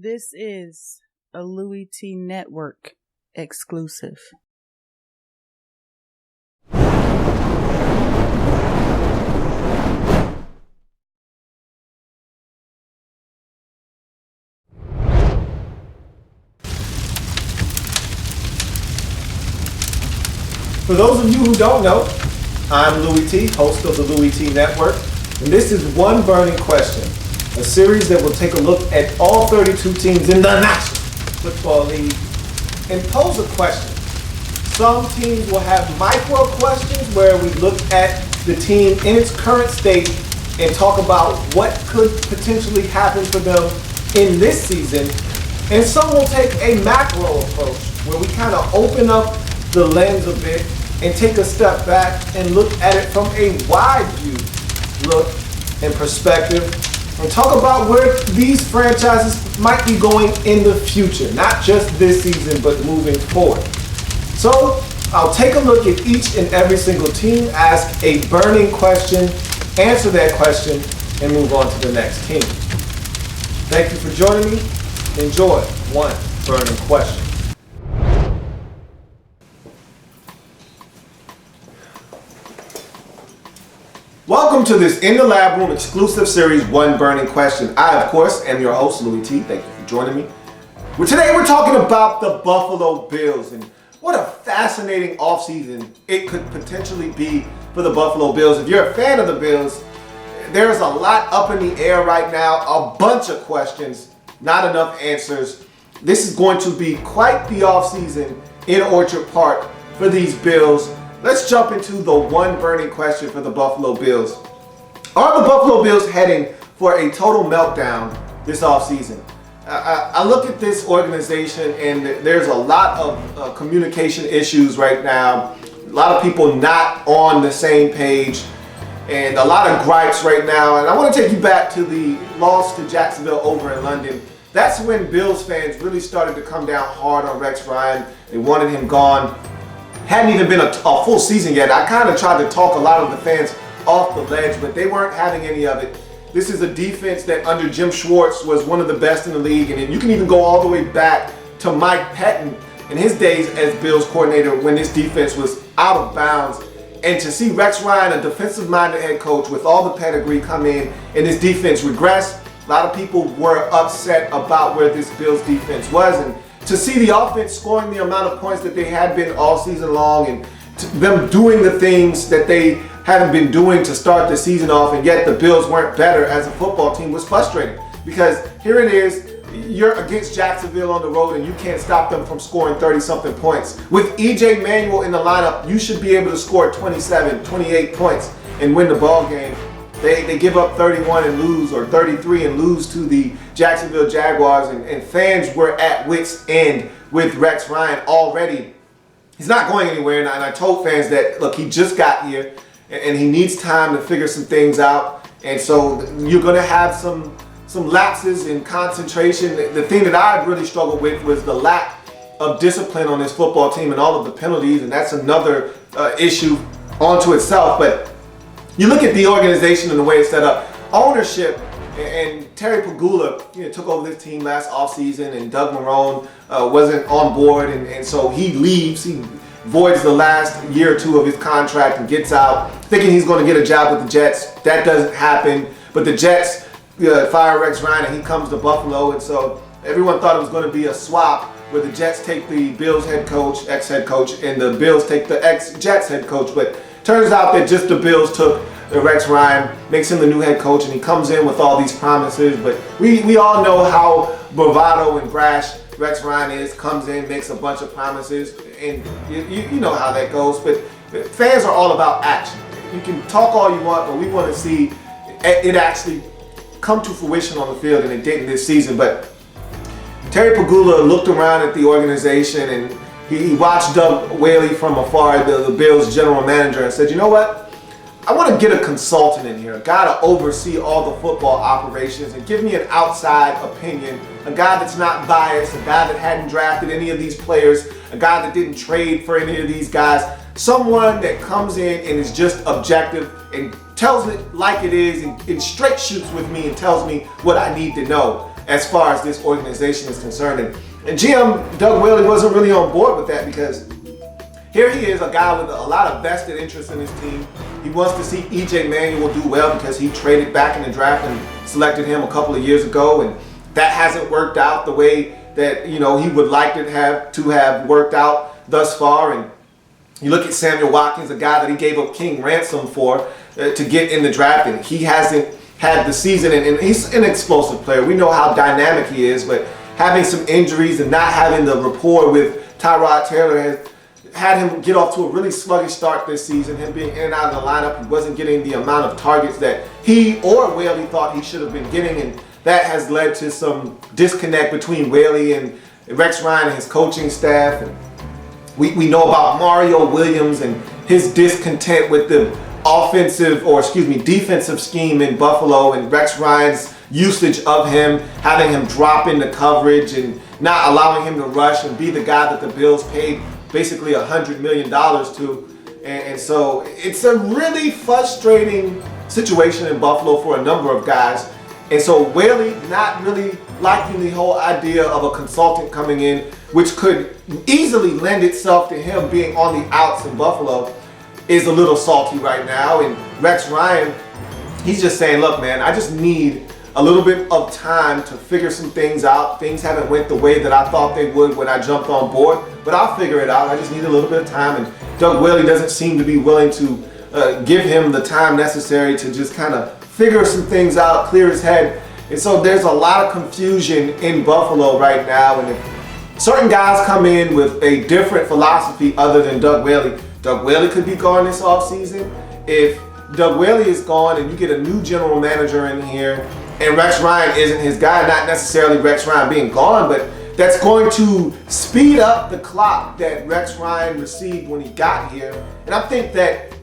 This is a Louie Tee Network exclusive. For those of you who don't know, I'm Louie Tee, host of the Louie Tee Network, and this is One Burning Question, a series that will take a look at all 32 teams in the National Football League and pose a question. Some teams will have micro questions where we look at the team in its current state and talk about what could potentially happen for them in this season. And some will take a macro approach where we kind of open up the lens a bit and take a step back and look at it from a wide view look and perspective and talk about where these franchises might be going in the future, not just this season, but moving forward. So I'll take a look at each and every single team, ask a burning question, answer that question, and move on to the next team. Thank you for joining me. Enjoy One Burning Question. Welcome to this In the Lab Room exclusive series, One Burning Question. I, of course, am your host, Louie Tee. Thank you for joining me. Today we're talking about the Buffalo Bills and what a fascinating offseason it could potentially be for the Buffalo Bills. If you're a fan of the Bills, there's a lot up in the air right now, a bunch of questions, not enough answers. This is going to be quite the offseason in Orchard Park for these Bills. Let's jump into the one burning question for the Buffalo Bills. Are the Buffalo Bills heading for a total meltdown this offseason? I look at this organization and there's a lot of communication issues right now. A lot of people not on the same page and a lot of gripes right now. And I want to take you back to the loss to Jacksonville over in London. That's when Bills fans really started to come down hard on Rex Ryan. They wanted him gone. Hadn't even been a full season yet. I kind of tried to talk a lot of the fans off the ledge, but they weren't having any of it. This is a defense that under Jim Schwartz was one of the best in the league, and you can even go all the way back to Mike Pettin in his days as Bills coordinator when this defense was out of bounds. And to see Rex Ryan, a defensive-minded head coach with all the pedigree, come in and this defense regress, a lot of people were upset about where this Bills defense was. And to see the offense scoring the amount of points that they had been all season long and them doing the things that they haven't been doing to start the season off, and yet the Bills weren't better as a football team was frustrating. Because here it is, you're against Jacksonville on the road and you can't stop them from scoring 30-something points. With E.J. Manuel in the lineup, you should be able to score 27, 28 points and win the ball game. They give up 31 and lose, or 33 and lose to the Jacksonville Jaguars, and fans were at wit's end with Rex Ryan already. He's not going anywhere, and I told fans that, look, he just got here, and he needs time to figure some things out, and so you're going to have some lapses in concentration. The thing that I really struggled with was the lack of discipline on this football team and all of the penalties, and that's another issue onto itself. But you look at the organization and the way it's set up, ownership, and Terry Pegula took over this team last offseason, and Doug Marrone wasn't on board, and so he leaves. He voids the last year or two of his contract and gets out, thinking he's going to get a job with the Jets. That doesn't happen, but the Jets fire Rex Ryan and he comes to Buffalo, and so everyone thought it was going to be a swap where the Jets take the Bills head coach, ex-head coach, and the Bills take the ex-Jets head coach. But turns out that just the Bills took Rex Ryan, makes him the new head coach, and he comes in with all these promises. But we all know how bravado and brash Rex Ryan is. Comes in, makes a bunch of promises, and you know how that goes. But fans are all about action. You can talk all you want, but we want to see it actually come to fruition on the field, and it didn't this season. But Terry Pegula looked around at the organization, and he watched Doug Whaley from afar, the Bills general manager, and said, you know what? I want to get a consultant in here, a guy to oversee all the football operations and give me an outside opinion, a guy that's not biased, a guy that hadn't drafted any of these players, a guy that didn't trade for any of these guys, someone that comes in and is just objective and tells it like it is and straight shoots with me and tells me what I need to know. as far as this organization is concerned. And GM Doug Whaley wasn't really on board with that because here he is, a guy with a lot of vested interest in his team. He wants to see E.J. Manuel do well because he traded back in the draft and selected him a couple of years ago, and that hasn't worked out the way that he would like it to have worked out thus far. And you look at Samuel Watkins, a guy that he gave up king ransom for to get in the draft, and he hasn't had the season, and he's an explosive player. We know how dynamic he is, but having some injuries and not having the rapport with Tyrod Taylor has had him get off to a really sluggish start this season. Him being in and out of the lineup, he wasn't getting the amount of targets that he or Whaley thought he should have been getting, and that has led to some disconnect between Whaley and Rex Ryan and his coaching staff. And we know about Mario Williams and his discontent with the defensive scheme in Buffalo, and Rex Ryan's usage of him, having him drop into coverage and not allowing him to rush and be the guy that the Bills paid basically $100 million to. And so it's a really frustrating situation in Buffalo for a number of guys. And so Whaley not really liking the whole idea of a consultant coming in, which could easily lend itself to him being on the outs in Buffalo, is a little salty right now. And Rex Ryan, he's just saying, look, man, I just need a little bit of time to figure some things out. Things haven't went the way that I thought they would when I jumped on board, but I'll figure it out. I just need a little bit of time. And Doug Whaley doesn't seem to be willing to give him the time necessary to just kind of figure some things out, clear his head. And so there's a lot of confusion in Buffalo right now. And if certain guys come in with a different philosophy other than Doug Whaley could be gone this offseason. If Doug Whaley is gone and you get a new general manager in here, and Rex Ryan isn't his guy, not necessarily Rex Ryan being gone, but that's going to speed up the clock that Rex Ryan received when he got here. And I think that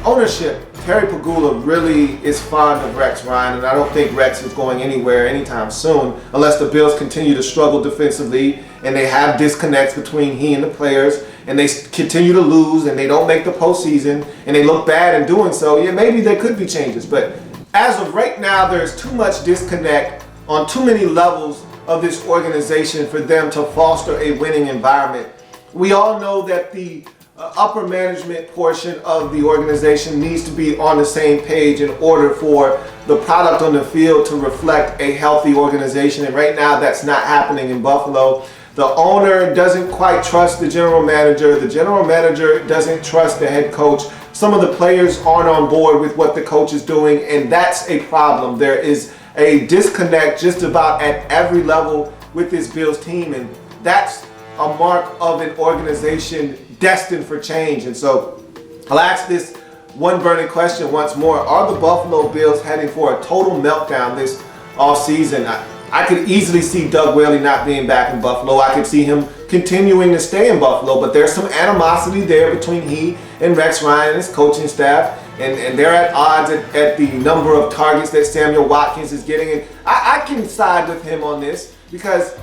ownership, Terry Pagula, really is fond of Rex Ryan, and I don't think Rex is going anywhere anytime soon unless the Bills continue to struggle defensively and they have disconnects between he and the players, and they continue to lose and they don't make the postseason and they look bad in doing so. Yeah, maybe there could be changes, but as of right now, there's too much disconnect on too many levels of this organization for them to foster a winning environment. We all know that the upper management portion of the organization needs to be on the same page in order for the product on the field to reflect a healthy organization. And right now, that's not happening in Buffalo. The owner doesn't quite trust the general manager. The general manager doesn't trust the head coach. Some of the players aren't on board with what the coach is doing, and that's a problem. There is a disconnect just about at every level with this Bills team, and that's a mark of an organization destined for change. And so I'll ask this one burning question once more. Are the Buffalo Bills heading for a total meltdown this offseason? I could easily see Doug Whaley not being back in Buffalo. I could see him continuing to stay in Buffalo, but there's some animosity there between he and Rex Ryan and his coaching staff, and they're at odds at the number of targets that Samuel Watkins is getting. And I can side with him on this because,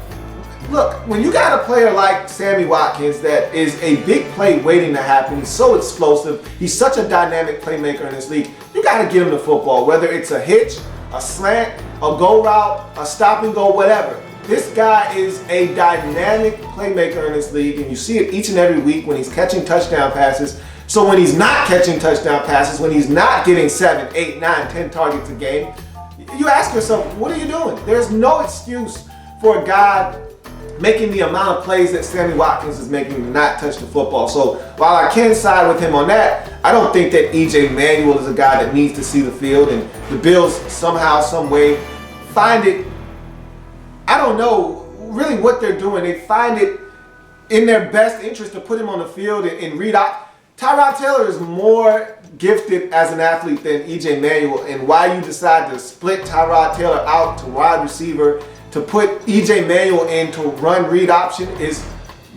look, when you got a player like Sammy Watkins that is a big play waiting to happen, he's so explosive, he's such a dynamic playmaker in this league, you got to get him the football, whether it's a hitch, a slant, a go route, a stop and go, whatever. This guy is a dynamic playmaker in this league, and you see it each and every week when he's catching touchdown passes. So when he's not catching touchdown passes, when he's not getting 7, 8, 9, 10 targets a game, you ask yourself, what are you doing? There's no excuse for a guy making the amount of plays that Sammy Watkins is making to not touch the football. So while I can side with him on that, I don't think that E.J. Manuel is a guy that needs to see the field, and the Bills somehow, some way find it, I don't know really what they're doing. They find it in their best interest to put him on the field and read out. Tyrod Taylor is more gifted as an athlete than E.J. Manuel, and why you decide to split Tyrod Taylor out to wide receiver to put E.J. Manuel in to run read option is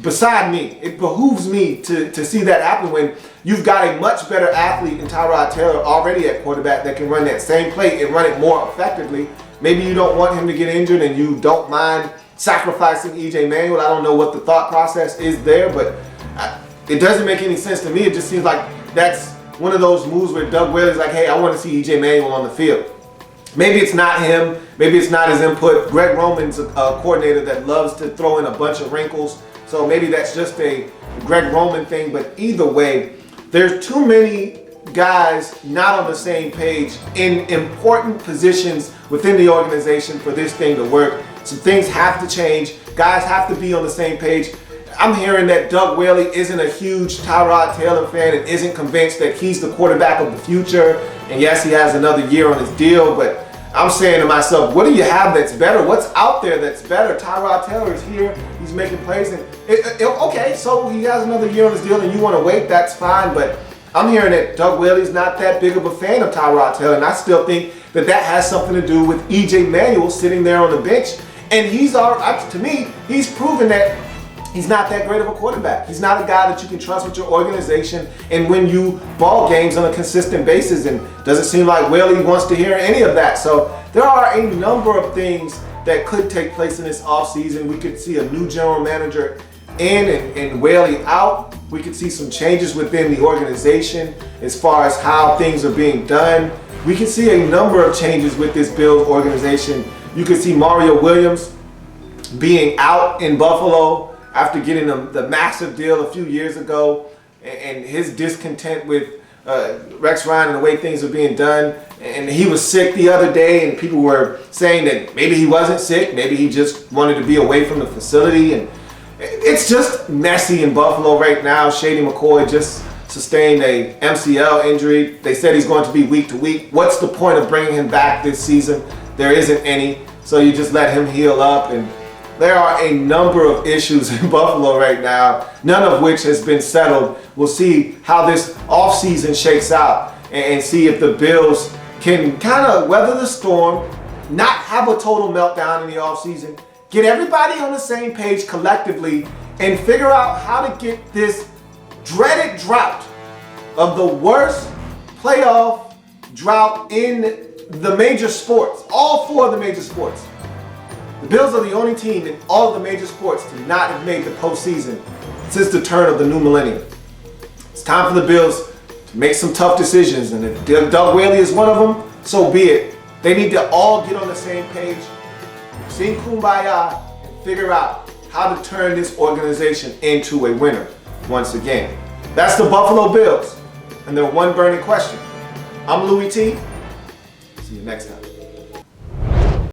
beside me. It behooves me to see that happen when you've got a much better athlete in Tyrod Taylor already at quarterback that can run that same play and run it more effectively. Maybe you don't want him to get injured and you don't mind sacrificing E.J. Manuel. I don't know what the thought process is there, but it doesn't make any sense to me. It just seems like that's one of those moves where Doug Whaley's like, hey, I want to see E.J. Manuel on the field. Maybe it's not him. maybe it's not his input. Greg Roman's a coordinator that loves to throw in a bunch of wrinkles. So maybe that's just a Greg Roman thing. But either way, there's too many guys not on the same page in important positions within the organization for this thing to work. Some things have to change. Guys have to be on the same page. I'm hearing that Doug Whaley isn't a huge Tyrod Taylor fan and isn't convinced that he's the quarterback of the future. And yes, he has another year on his deal, but I'm saying to myself, what do you have that's better? What's out there that's better? Tyrod Taylor is here. He's making plays. And okay, so he has another year on his deal and you want to wait, that's fine. But I'm hearing that Doug Whaley's not that big of a fan of Tyrod Taylor. And I still think that that has something to do with E.J. Manuel sitting there on the bench. And to me, he's proven that he's not that great of a quarterback. He's not a guy that you can trust with your organization and win you ball games on a consistent basis. And doesn't seem like Whaley wants to hear any of that. So there are a number of things that could take place in this offseason. We could see a new general manager in and Whaley out. We could see some changes within the organization as far as how things are being done. We could see a number of changes with this Bills organization. You could see Mario Williams being out in Buffalo after getting the massive deal a few years ago, and his discontent with Rex Ryan and the way things are being done. And he was sick the other day, and people were saying that maybe he wasn't sick, maybe he just wanted to be away from the facility. And it's just messy in Buffalo right now. Shady McCoy just sustained a MCL injury. They said he's going to be week to week. What's the point of bringing him back this season? There isn't any. So you just let him heal up. And there are a number of issues in Buffalo right now, none of which has been settled. We'll see how this offseason shakes out and see if the Bills can kind of weather the storm, not have a total meltdown in the offseason, get everybody on the same page collectively, and figure out how to get this dreaded drought of the worst playoff drought in the major sports, all four of the major sports. The Bills are the only team in all of the major sports to not have made the postseason since the turn of the new millennium. It's time for the Bills to make some tough decisions, and if Doug Whaley is one of them, so be it. They need to all get on the same page, sing Kumbaya, and figure out how to turn this organization into a winner once again. That's the Buffalo Bills and their one burning question. I'm Louie Tee. See you next time.